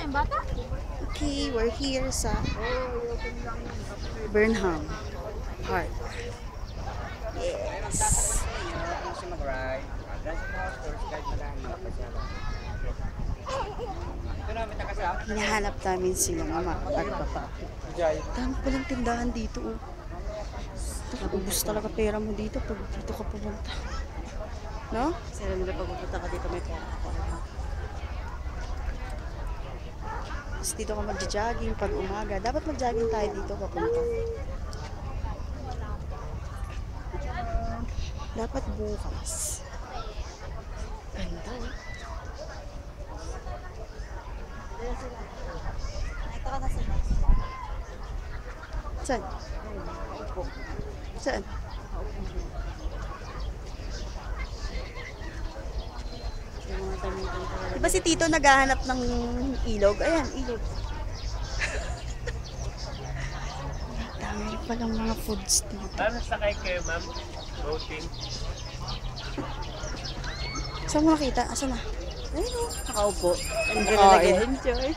yung bata? Okay, we're here sa Burnham Park. Yes. Hinahanap namin sila mama at papa. Dami palang tindahan dito. Oh. Ubus talaga pera mo dito pag dito ka pumunta. No? Sila nila pag pupunta ka dito may pera ka. Tapos dito ka mag-jogging pag umaga. Dapat mag-jogging tayo dito papunta. Dapat bukas. Ganda. Ito ka na sila. Saan? Saan? Diba si Tito naghahanap ng ilog? Ayan, ilog. Dami rin palang mga foods dito. Ano sakay kayo, ma'am? Boating? Saan mo nakita? Asan na? Ayun o. Nakaupo. Enjoy na nag-enjoy.